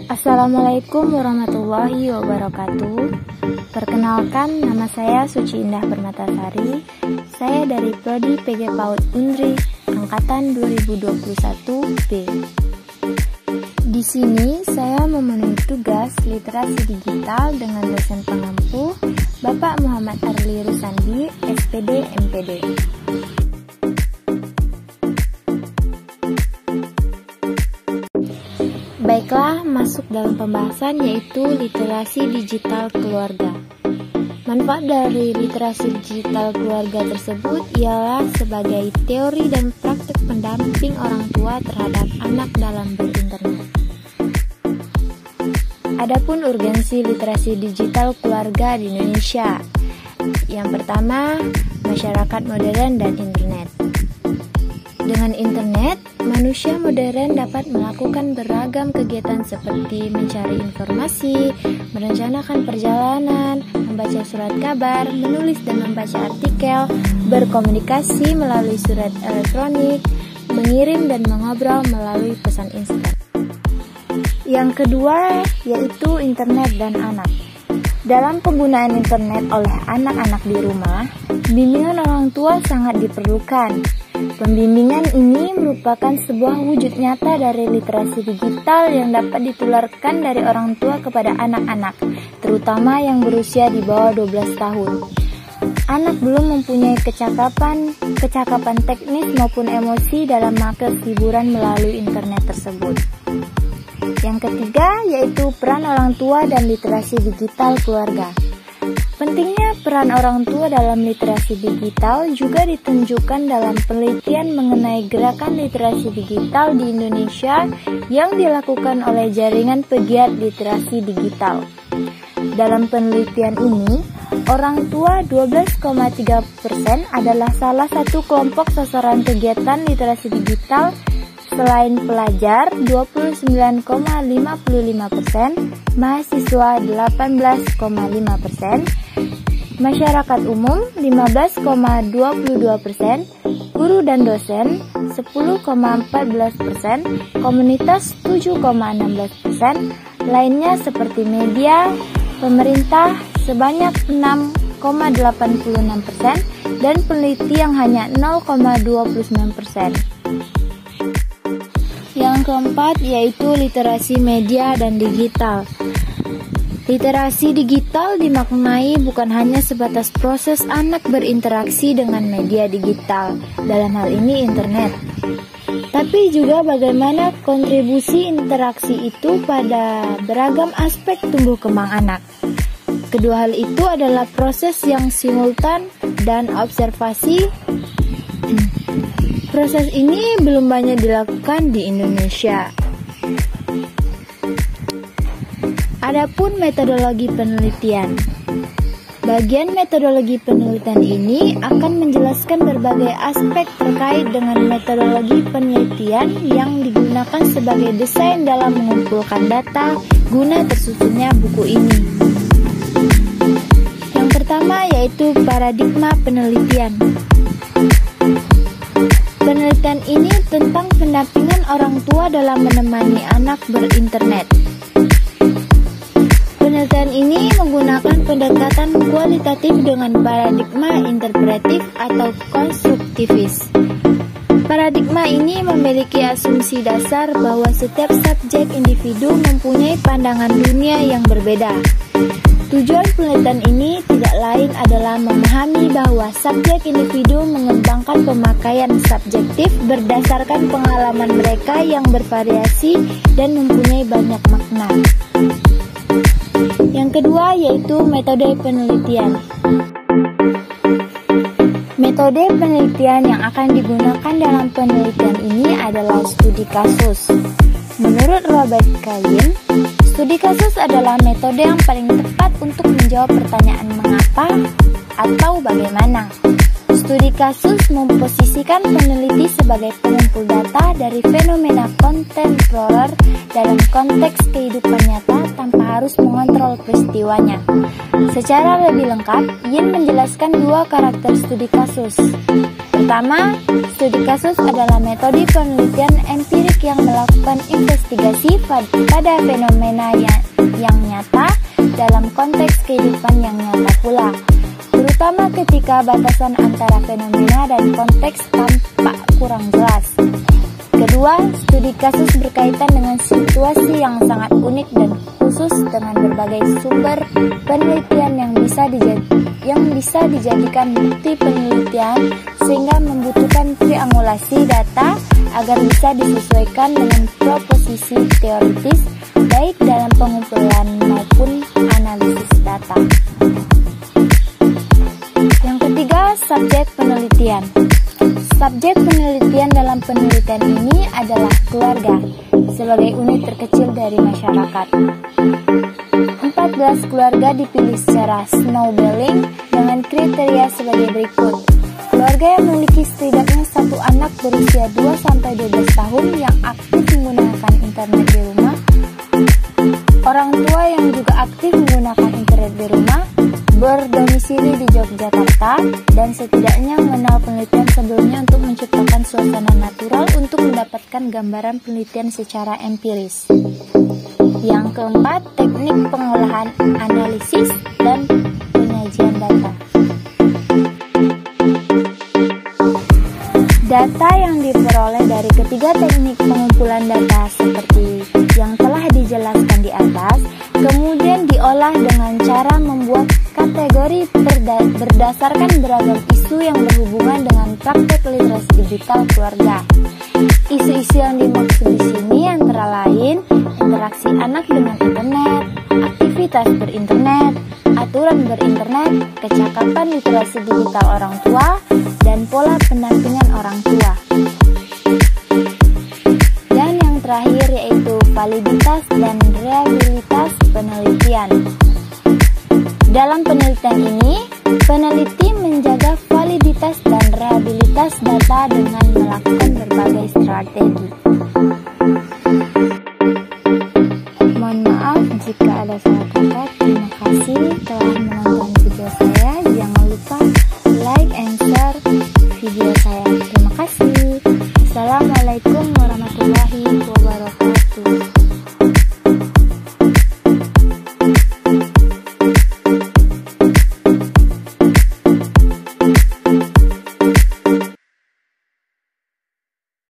Assalamualaikum warahmatullahi wabarakatuh. Perkenalkan, nama saya Suci Indah Permatasari. Saya dari Prodi PG PAUD Undri angkatan 2021 B. Di sini saya memenuhi tugas literasi digital dengan dosen pengampu Bapak Muhammad Arli Rusandi, SPD MPD. Baiklah, masuk dalam pembahasan yaitu literasi digital keluarga. Manfaat dari literasi digital keluarga tersebut ialah sebagai teori dan praktik pendamping orang tua terhadap anak dalam berinternet. Adapun urgensi literasi digital keluarga di Indonesia. Yang pertama, masyarakat modern dan internet. Dengan internet, manusia modern dapat melakukan beragam kegiatan seperti mencari informasi, merencanakan perjalanan, membaca surat kabar, menulis dan membaca artikel, berkomunikasi melalui surat elektronik, mengirim dan mengobrol melalui pesan instan. Yang kedua yaitu internet dan anak. Dalam penggunaan internet oleh anak-anak di rumah, bimbingan orang tua sangat diperlukan. Pembimbingan ini merupakan sebuah wujud nyata dari literasi digital yang dapat ditularkan dari orang tua kepada anak-anak, terutama yang berusia di bawah 12 tahun. Anak belum mempunyai kecakapan teknis maupun emosi dalam mengakses hiburan melalui internet tersebut. Yang ketiga yaitu peran orang tua dan literasi digital keluarga. Pentingnya peran orang tua dalam literasi digital juga ditunjukkan dalam penelitian mengenai gerakan literasi digital di Indonesia yang dilakukan oleh Jaringan Pegiat Literasi Digital. Dalam penelitian ini, orang tua 12,3% adalah salah satu kelompok sasaran kegiatan literasi digital. Selain pelajar 29,55%, mahasiswa 18,5%, masyarakat umum 15,22%, guru dan dosen 10,14%, komunitas 7,16%, lainnya seperti media, pemerintah sebanyak 6,86%, dan peneliti yang hanya 0,29%. Yang keempat yaitu literasi media dan digital. Literasi digital dimaknai bukan hanya sebatas proses anak berinteraksi dengan media digital, dalam hal ini internet, tapi juga bagaimana kontribusi interaksi itu pada beragam aspek tumbuh kembang anak. Kedua hal itu adalah proses yang simultan dan observasi. Proses ini belum banyak dilakukan di Indonesia. Adapun metodologi penelitian. Bagian metodologi penelitian ini akan menjelaskan berbagai aspek terkait dengan metodologi penelitian yang digunakan sebagai desain dalam mengumpulkan data guna tersusunnya buku ini. Yang pertama yaitu paradigma penelitian. Penelitian ini tentang pendampingan orang tua dalam menemani anak berinternet. Penelitian ini menggunakan pendekatan kualitatif dengan paradigma interpretif atau konstruktivis. Paradigma ini memiliki asumsi dasar bahwa setiap subjek individu mempunyai pandangan dunia yang berbeda. Tujuan penelitian ini tidak lain adalah memahami bahwa subjek individu mengembangkan pemakaian subjektif berdasarkan pengalaman mereka yang bervariasi dan mempunyai banyak makna. Yang kedua yaitu metode penelitian. Metode penelitian yang akan digunakan dalam penelitian ini adalah studi kasus. Menurut Robert Kayin, studi kasus adalah metode yang paling tepat untuk menjawab pertanyaan mengapa atau bagaimana. Studi kasus memposisikan peneliti sebagai pengumpul data dari fenomena kontemporer dalam konteks kehidupan nyata tanpa harus mengontrol peristiwanya. Secara lebih lengkap, Yin menjelaskan dua karakter studi kasus. Pertama, studi kasus adalah metode penelitian empirik yang melakukan investigasi pada fenomena yang nyata dalam konteks kehidupan yang nyata pula, terutama ketika batasan antara fenomena dan konteks tampak kurang jelas. Kedua, studi kasus berkaitan dengan situasi yang sangat unik dan khusus dengan berbagai sumber penelitian yang bisa dijadikan bukti penelitian, sehingga membutuhkan triangulasi data agar bisa disesuaikan dengan proposisi teoritis baik dalam pengumpulan maupun analisis data. Yang ketiga, subjek penelitian. Subjek penelitian dalam penelitian ini adalah keluarga sebagai unit terkecil dari masyarakat. 14 keluarga dipilih secara snowballing dengan kriteria sebagai berikut. Keluarga yang memiliki setidaknya satu anak berusia 2-12 tahun yang aktif menggunakan internet di rumah, orang tua yang juga aktif menggunakan internet di rumah, berdomisili di Yogyakarta, dan setidaknya mengenal penelitian sebelumnya untuk menciptakan suasana natural untuk mendapatkan gambaran penelitian secara empiris. Yang keempat, teknik pengolahan analisis dan penyajian data. Data yang diperoleh dari ketiga teknik pengumpulan data seperti yang telah dijelaskan di atas, kemudian diolah dengan cara membuat kategori berdasarkan beragam isu yang berhubungan dengan praktek literasi digital keluarga. Isu-isu yang dimaksud di sini antara lain interaksi anak dengan internet, aktivitas berinternet, aturan berinternet, kecakapan literasi digital orang tua, dan pola pendampingan orang tua. Dan yang terakhir yaitu validitas dan reliabilitas penelitian. Dalam penelitian ini, peneliti menjaga validitas dan reliabilitas data dengan melakukan berbagai strategi. Mohon maaf jika ada salah kata. Terima kasih telah menonton video saya. Jangan lupa like and share video saya.